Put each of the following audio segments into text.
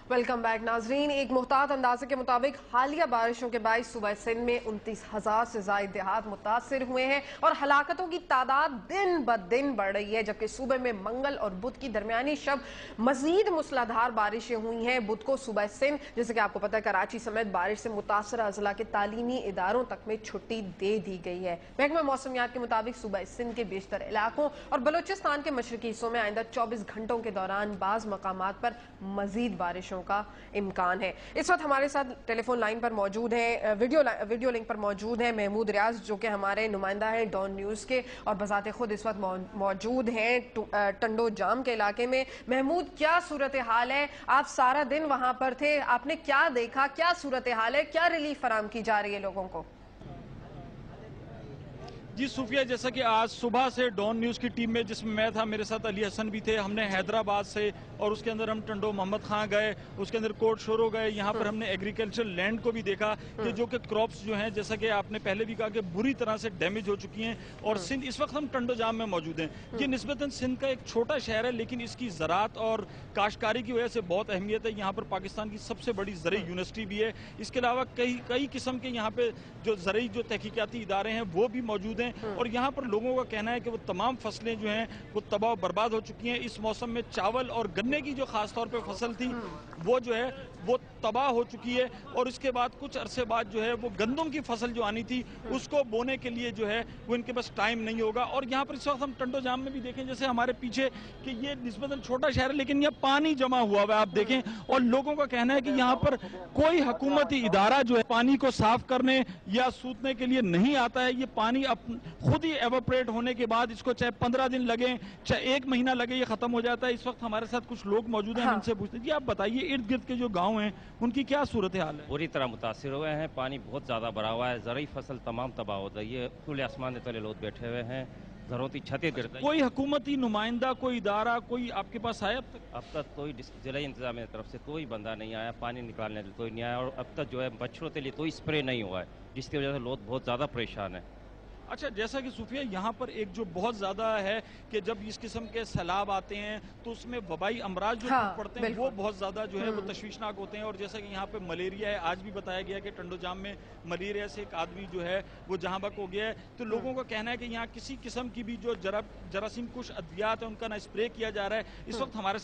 Welcome back नाजरीन। एक मुहतात अंदाजे के मुताबिक हालिया बारिशों के बायस सूबा सिंध में 29,000 से ज्यादा देहात मुतासर हुए हैं और हलाकतों की तादाद दिन ब दिन बढ़ रही है, जबकि सूबे में मंगल और बुध की दरमियानी शब मजीद मूसलाधार बारिशें हुई हैं। बुध को सूबा सिंध, जैसे कि आपको पता है, कराची समेत बारिश से मुतासर अजला के तालीमी इदारों तक में छुट्टी दे दी गई है। महकमा मौसमियात के मुताबिक सूबा सिंध के बेशतर इलाकों और बलोचिस्तान के मशरकी हिस्सों में आइंदा 24 घंटों के दौरान बाज मकामात पर मजीद बारिशों का इम्कान है। इस वक्त हमारे साथ टेलीफोन लाइन पर मौजूद है, वीडियो लिंक पर मौजूद है महमूद रियाज, जो कि हमारे नुमाइंदा हैं डॉन न्यूज़ के और बजाते खुद इस वक्त मौजूद हैं टंडो जाम के इलाके में। महमूद, क्या सूरत हाल है? आप सारा दिन वहां पर थे, आपने क्या देखा, क्या सूरत हाल है, क्या रिलीफ फराम की जा रही है लोगों को? जी सूफिया, जैसा कि आज सुबह से डॉन न्यूज़ की टीम में, जिसमें मैं था, मेरे साथ अली हसन भी थे, हमने हैदराबाद से और उसके अंदर हम टंडो मोहम्मद खां गए, उसके अंदर कोट शोरो गए। यहाँ पर हमने एग्रीकल्चर लैंड को भी देखा कि जो कि क्रॉप्स जो हैं, जैसा कि आपने पहले भी कहा, कि बुरी तरह से डैमेज हो चुकी हैं। और सिंध, इस वक्त हम टंडो जाम में मौजूद हैं। ये निस्बतन सिंध का एक छोटा शहर है, लेकिन इसकी ज़राअत और काश्तकारी की वजह से बहुत अहमियत है। यहाँ पर पाकिस्तान की सबसे बड़ी ज़रई यूनिवर्सिटी भी है। इसके अलावा कई किस्म के यहाँ पे जो ज़रई जो तहकीकाती इदारे हैं वो भी मौजूद हैं। और यहाँ पर लोगों का कहना है कि वो तमाम फसलें जो हैं वो तबाह बर्बाद हो चुकी हैं। इस मौसम में चावल और गन्ने की जो खास तौर पे फसल थी वो जो है वो तबाह हो चुकी है। और इसके बाद कुछ अरसे बाद जो है वो गंदम की फसल जो आनी थी उसको बोने के लिए जो है वो इनके पास टाइम नहीं होगा। और यहाँ पर इस वक्त हम टंडो जाम में भी देखें, जैसे हमारे पीछे, कि ये निस्बतन छोटा शहर है, लेकिन यहाँ पानी जमा हुआ है, आप देखें। और लोगों का कहना है कि यहाँ पर कोई हुकूमती इदारा जो है पानी को साफ करने या सूखने के लिए नहीं आता है। ये पानी खुद ही एवोपरेट होने के बाद, इसको चाहे 15 दिन लगे, चाहे 1 महीना लगे, ये खत्म हो जाता है। इस वक्त हमारे साथ कुछ लोग मौजूद हैं, हम इनसे पूछते हैं, जी आप बताइए, इर्द गिर्द के जो गांव हैं उनकी क्या सूरत हाल है? पूरी तरह मुतासिर हुए हैं, पानी बहुत ज़्यादा भरा हुआ है, ज़रई फसल तमाम तबाह हो रही है, खुले आसमान के तले लोग बैठे हुए हैं, घरों की छतें गिर रही। कोई हुकूमती नुमाइंदा, कोई इदारा, कोई आपके पास आया अब तक कोई जिला इंतजामिया की तरफ से कोई बंदा नहीं आया, पानी निकालने के लिए कोई नहीं आया। और अब तक जो है मच्छरों के लिए कोई स्प्रे नहीं हुआ है, जिसकी वजह से लोग बहुत ज़्यादा परेशान है। अच्छा, जैसा कि सूफिया, यहाँ पर एक जो बहुत ज़्यादा है कि जब इस किस्म के सैलाब आते हैं तो उसमें वबाई अमराज जो पड़ते हैं वो बहुत ज़्यादा जो है वो तशवीशनाक होते हैं। और जैसा कि यहाँ पे मलेरिया है, आज भी बताया गया कि टंडो जाम में मलेरिया से एक आदमी जो है वो जहाँ बक हो गया है। तो लोगों का कहना है कि यहाँ किसी किस्म की भी जो जरासीम कुछ अद्वियात है उनका ना स्प्रे किया जा रहा है। इस वक्त हमारे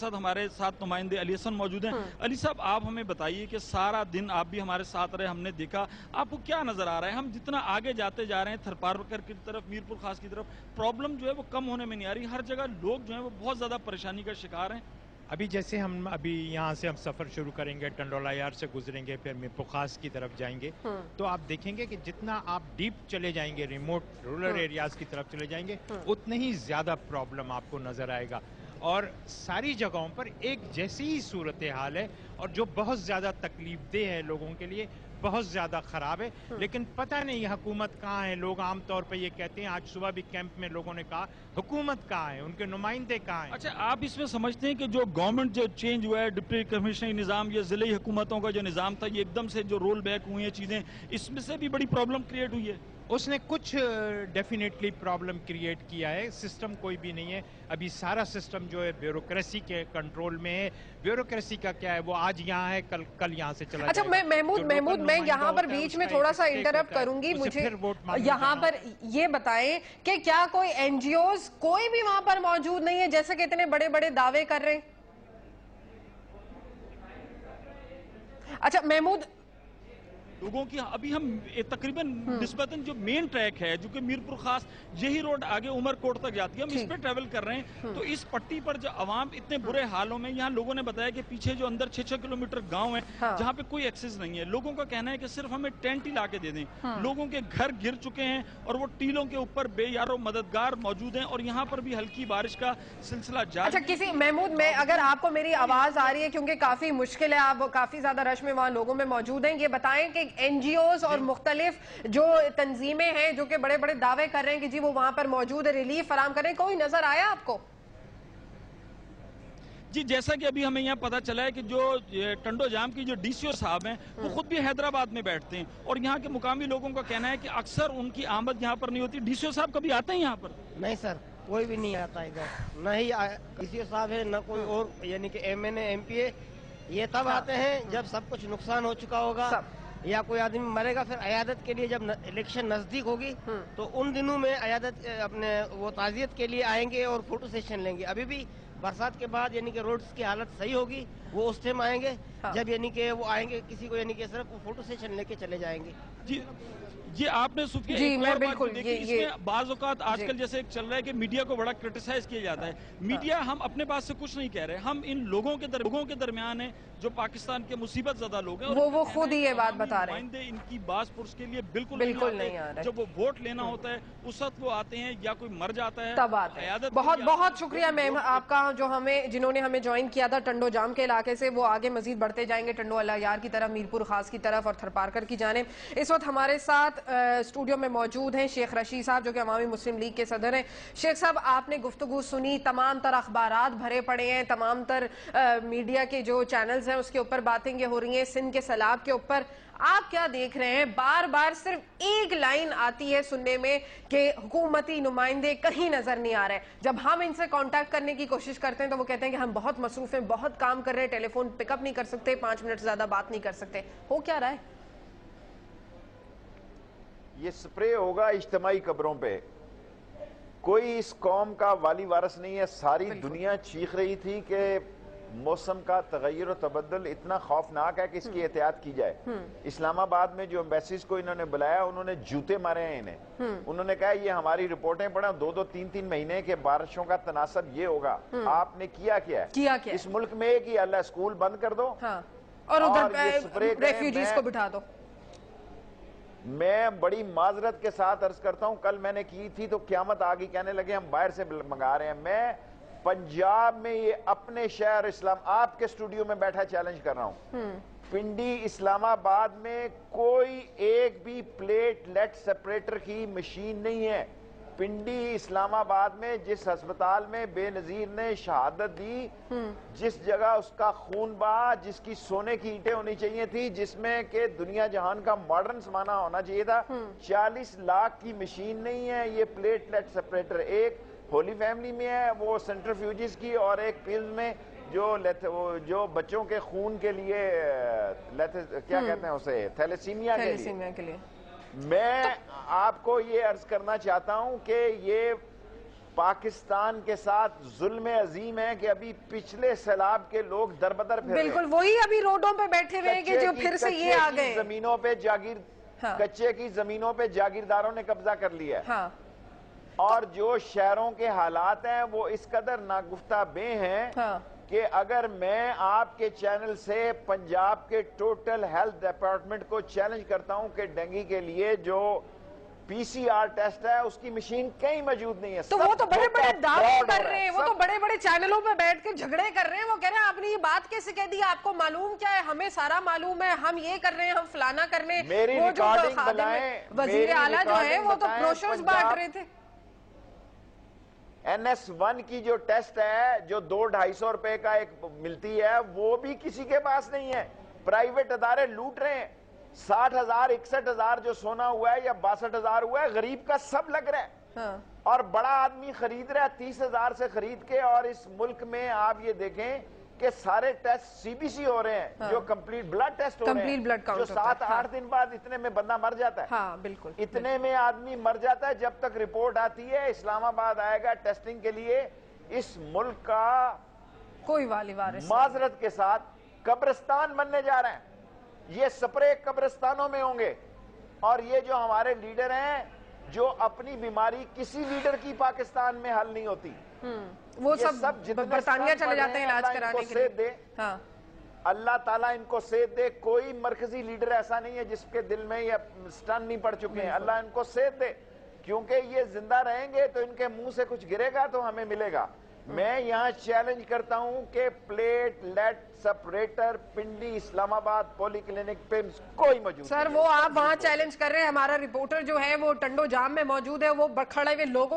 साथ नुमाइंदे अली हसन मौजूद हैं। अली साहब, आप हमें बताइए कि सारा दिन आप भी हमारे साथ रहे, हमने देखा, आपको क्या नज़र आ रहा है? हम जितना आगे जाते जा रहे हैं, थरपारकर की तरफ, मीरपुर खास की तरफ, प्रॉब्लम जो है वो कम होने में नहीं आ रही। हर जगह लोग जो है वो बहुत ज्यादा परेशानी का शिकार हैं। अभी जैसे हम यहाँ से हम सफ़र शुरू करेंगे, टंडोला यार से गुजरेंगे, फिर मीरपुर खास की तरफ जाएंगे, तो आप देखेंगे कि जितना आप डीप चले जाएंगे, रिमोट रूरल एरियाज की तरफ चले जाएंगे, उतनी ही ज़्यादा प्रॉब्लम आपको नज़र आएगा। और सारी जगहों पर एक जैसी ही सूरत हाल है, और जो बहुत ज़्यादा तकलीफ देह है लोगों के लिए, बहुत ज़्यादा ख़राब है। लेकिन पता नहीं हुकूमत कहाँ है। लोग आमतौर पर ये कहते हैं, आज सुबह भी कैंप में लोगों ने कहा, हुकूमत कहाँ है, उनके नुमाइंदे कहाँ हैं? अच्छा, आप इसमें समझते हैं कि जो गवर्नमेंट जो चेंज हुआ है, डिप्टी कमिश्नरी निज़ाम, ये ज़िले हुकूमतों का जो निज़ाम था, ये एकदम से जो रोल बैक हुई हैं चीज़ें, इसमें से भी बड़ी प्रॉब्लम क्रिएट हुई है? उसने कुछ डेफिनेटली प्रॉब्लम क्रिएट किया है। सिस्टम कोई भी नहीं है अभी, सारा सिस्टम जो है ब्यूरोक्रेसी के कंट्रोल में है। ब्यूरोक्रेसी का क्या है, वो आज यहाँ है, कल यहाँ से चला अच्छा, मैं महमूद मैं यहाँ पर बीच में थोड़ा सा इंटरप्ट करूंगी। मुझे यहाँ पर ये बताएं कि क्या कोई एनजीओज कोई भी वहां पर मौजूद नहीं है, जैसे कि इतने बड़े बड़े दावे कर रहे हैं? अच्छा महमूद, लोगों की अभी हम तकरीबन निस्बतन जो मेन ट्रैक है, जो कि मीरपुर खास यही रोड आगे उमरकोट तक जाती है, हम इस पे ट्रेवल कर रहे हैं। तो इस पट्टी पर जो आवाम इतने बुरे हालों में, यहाँ लोगों ने बताया कि पीछे जो अंदर 6-6 किलोमीटर गांव है जहाँ पे कोई एक्सेस नहीं है। लोगों का कहना है कि सिर्फ हमें टेंट ही ला के दे दें। लोगों के घर गिर चुके हैं और वो टीलों के ऊपर बेयारो मददगार मौजूद हैं, और यहाँ पर भी हल्की बारिश का सिलसिला जारी। अच्छा महमूद, मैं अगर आपको मेरी आवाज आ रही है, क्योंकि काफी मुश्किल है, आप काफी ज्यादा रश में वहां लोगों में मौजूद हैं, ये बताएं कि एनजीओज और मुख्तलिफ जो तंजीमें हैं जो कि बड़े बड़े दावे कर रहे हैं कि जी वो वहां पर मौजूद है, रिलीफ फराम कर रहे हैं, कोई नजर आया आपको? जी, जैसा कि अभी हमें यहाँ पता चला है कि जो टंडो जाम की जो डीसीओ साहब हैं वो खुद भी हैदराबाद में बैठते हैं, और यहाँ के मुकामी लोगों का कहना है कि अक्सर उनकी आमद यहाँ पर नहीं होती। डीसीओ साहब कभी आते हैं यहाँ पर? नहीं सर, कोई भी नहीं आता इधर, न ही डीसीओ साहब है, न कोई और, यानी कि एमएनए एमपीए یہ تب آتے ہیں جب سب کچھ نقصان ہو چکا ہوگا یا کوئی آدمی مرے گا. پھر عیادت کے لیے جب الیکشن نزدیک ہوگی تو ان دنوں میں عیادت اپنے وہ تعزیت کے لیے آئیں گے اور فوٹو سیشن لیں گے. ابھی بھی برسات کے بعد یعنی کہ روڈز کی حالت صحیح ہوگی, وہ اس ٹائم آئیں گے جب یعنی کہ وہ آئیں گے کسی کو یعنی کہ صرف وہ فوٹو سیشن لے کے چلے جائیں گے. جی یہ آپ نے صوفیہ جی میں بالکل اس میں بعض اوقات آج کل جیسے ایک چل رہا ہے کہ میڈیا کو بڑا کرٹیسائز کیا جاتا ہے. میڈیا ہم اپنے پاس سے کچھ نہیں کہہ رہے, ہم ان لوگوں کے درمیان ہیں جو پاکستان کے مصیبت زدہ لوگ ہیں, وہ خود ہی یہ بات بتا رہے ہیں. ان کی باز پرس کے لیے بالکل نہیں آ رہے. جب وہ ووٹ لینا ہوتا ہے اس وقت وہ آتے ہیں یا کوئی مر جاتا ہے تب آتے ہیں. بہت بہت شکریہ میم آپ کا جو جنہوں نے ہمیں جوائن کیا تھا ٹنڈو جام کے علاقے سے. وہ آگے مزید بڑھتے جائیں گے ٹنڈو اللہ یار کی طرف, میرپور خاص کی طرف اور تھرپارکر کی جانب. اس وقت ہمارے ساتھ اسٹوڈیو میں موجود ہیں شیخ رشید صاحب جو کہ عوامی مسلم لیگ کے صدر ہیں. شیخ صاحب آپ نے گفتگو سنی, تمام تر اخبارات بھرے پڑے ہیں, تمام تر میڈیا کے جو چینلز ہیں اس کے اوپر باتیں یہ ہو رہی ہیں سندھ کے سیلاب کے اوپر. آپ کیا دیکھ رہے ہیں؟ بار بار صرف ایک لائن آتی ہے سننے میں کہ حکومتی نمائندے کہیں نظر نہیں آ رہے. جب ہم ان سے کانٹیکٹ کرنے کی کوشش کرتے ہیں تو وہ کہتے ہیں کہ ہم بہت مصروف ہیں, بہت کام کر رہے ہیں, ٹیلی فون پک اپ نہیں کر سکتے, 5 منٹ زیادہ بات نہیں کر سکتے. ہو کیا رہا ہے؟ یہ سپرے ہوگا اجتماعی قبروں پہ. کوئی اس قوم کا والی وارث نہیں ہے. ساری دنیا چیخ رہی تھی کہ موسم کا تغیر و تبدل اتنا خوفناک ہے کہ اس کی احتیاط کی جائے. اسلام آباد میں جو ایمبیسیز کو انہوں نے بلایا انہوں نے جوتے مارے ہیں انہیں. انہوں نے کہا یہ ہماری رپورٹیں پڑھیں 2-3 مہینے کے بارشوں کا تناسب یہ ہوگا. آپ نے کیا ہے اس ملک میں ایک ہی اللہ, اسکول بند کر دو اور ادھر ریفیوجیز کو بٹھا دو. میں بڑی معذرت کے ساتھ عرض کرتا ہوں, کل میں نے کی تھی تو قیامت آگئی, کہنے لگے ہم باہر سے منگا رہے ہیں. میں پنجاب میں یہ اپنے شہر اسلام آپ کے اسٹوڈیو میں بیٹھا چیلنج کر رہا ہوں, پنڈی اسلام آباد میں کوئی ایک بھی پلیٹ لیٹ سپریٹر کی مشین نہیں ہے. پنڈی اسلام آباد میں جس ہسپتال میں بے نظیر نے شہادت دی, جس جگہ اس کا خون بہا, جس کی سونے کی اینٹیں ہونی چاہیے تھی, جس میں کہ دنیا جہان کا ماڈرن زمانہ ہونا چاہیے تھا, 40 لاکھ کی مشین نہیں ہے. یہ پلیٹ لیٹ سپریٹر ایک ہولی فیملی میں ہے, وہ سینٹریفیوجز کی, اور ایک پیلز میں جو بچوں کے خون کے لیے کیا کہتے ہیں اسے, تھیلیسیمیا کے لیے. میں آپ کو یہ عرض کرنا چاہتا ہوں کہ یہ پاکستان کے ساتھ ظلم عظیم ہے کہ ابھی پچھلے سیلاب کے لوگ دربدر پھر رہے ہیں. بالکل وہی ابھی روڈوں پہ بیٹھے ہوئے ہیں کہ جو پھر سے یہ آ گئے. زمینوں پہ کچے کی زمینوں پہ جاگیرداروں نے قبضہ کر لیا ہے, اور جو شہروں کے حالات ہیں وہ اس قدر ناگفتہ بے ہیں کہ اگر میں آپ کے چینل سے پنجاب کے ٹوٹل ہیلتھ ڈپارٹمنٹ کو چیلنج کرتا ہوں کہ ڈینگی کے لیے جو پی سی آر ٹیسٹ ہے اس کی مشین کہیں موجود نہیں ہے. تو وہ تو بڑے بڑے دعوے کر رہے ہیں, وہ تو بڑے بڑے چینلوں پہ بیٹھ کے جھگڑے کر رہے ہیں. وہ کہہ رہے ہیں آپ نے یہ بات کیسے کہہ دی, آپ کو معلوم کیا ہے, ہمیں سارا معلوم ہے, ہم یہ کر رہے ہیں, ہم فلانا کر رہے ہیں. میری ریکارڈنگ بلائیں, وزیر اعلیٰ جو ہے وہ تو بروشرز بانٹ رہے تھے. NS1 کی جو ٹیسٹ ہے جو 200-250 روپے کا ایک ملتی ہے, وہ بھی کسی کے پاس نہیں ہے. پرائیویٹ ادارے لوٹ رہے ہیں. 60,000 61,000 جو سونا ہوا ہے یا 62,000 ہوا ہے, غریب کا سب لگ رہا ہے, اور بڑا آدمی خرید رہا ہے 30,000 سے خرید کے. اور اس ملک میں آپ یہ دیکھیں کہ سارے ٹیسٹ سی بی سی ہو رہے ہیں, جو کمپلیٹ بلڈ ٹیسٹ ہو رہے ہیں, جو 7-8 دن بعد اتنے میں بندہ مر جاتا ہے. ہاں بالکل, اتنے میں آدمی مر جاتا ہے. جب تک رپورٹ آتی ہے اسلام آباد آئے گا ٹیسٹنگ کے لیے. اس ملک کا کوئی والی وارث معذرت کے ساتھ قبرستان بننے جا رہے ہیں. یہ سپرے قبرستانوں میں ہوں گے, اور یہ جو ہمارے لیڈر ہیں جو اپنی بیماری کسی لیڈر کی پاکستان میں حل نہیں ہوتی, وہ سب برطانیہ چلے جاتے ہیں علاج کرانے کے لیے. اللہ تعالیٰ ان کو صحت دے. کوئی مرکزی لیڈر ایسا نہیں ہے جس کے دل میں یہ سٹن نہیں پڑ چکے ہیں. اللہ ان کو صحت دے, کیونکہ یہ زندہ رہیں گے تو ان کے منہ سے کچھ گرے گا تو ہمیں ملے گا. میں یہاں چیلنج کرتا ہوں کہ پلیٹ لیٹ سپریٹر پنڈی اسلام آباد پولی کلینک پہ کوئی موجود سر, وہ آپ وہاں چیلنج کر رہے ہیں. ہمارا رپورٹر جو ہے وہ ٹنڈو جام میں موجود ہے, وہ کھڑے ہوئے لوگ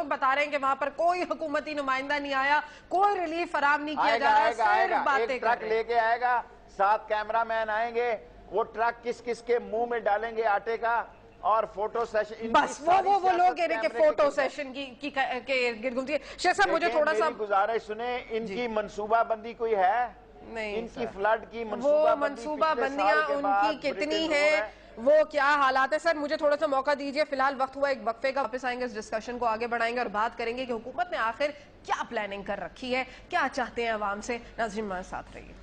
بتا رہے ہیں کہ وہاں پر کوئی حکومتی نمائندہ نہیں آیا, کوئی ریلیف فراہم نہیں کیا جا رہا. صرف باتیں ایک ٹرک لے کے آئے گا, 7 کیمرہ مین آئیں گے, وہ ٹرک کس کس کے منہ میں ڈالیں گے آٹے کا, اور فوٹو سیشن. بس وہ لوگ کہہ رہے ہیں کہ فوٹو سیشن کی گرد گھومتی ہے. شیخ صاحب مجھے تھوڑا سا گزارش سنیں, ان کی منصوبہ بندی کوئی ہے؟ نہیں इनकी सर। फ्लड की वो मंसूबा बंदियां उनकी कितनी है, वो क्या हालात है। सर मुझे थोड़ा सा मौका दीजिए, फिलहाल वक्त हुआ एक वक्फे का, वापस आएंगे, इस डिस्कशन को आगे बढ़ाएंगे और बात करेंगे कि हुकूमत ने आखिर क्या प्लानिंग कर रखी है, क्या चाहते हैं अवाम से। नाज़रीन हमारे साथ रहिए।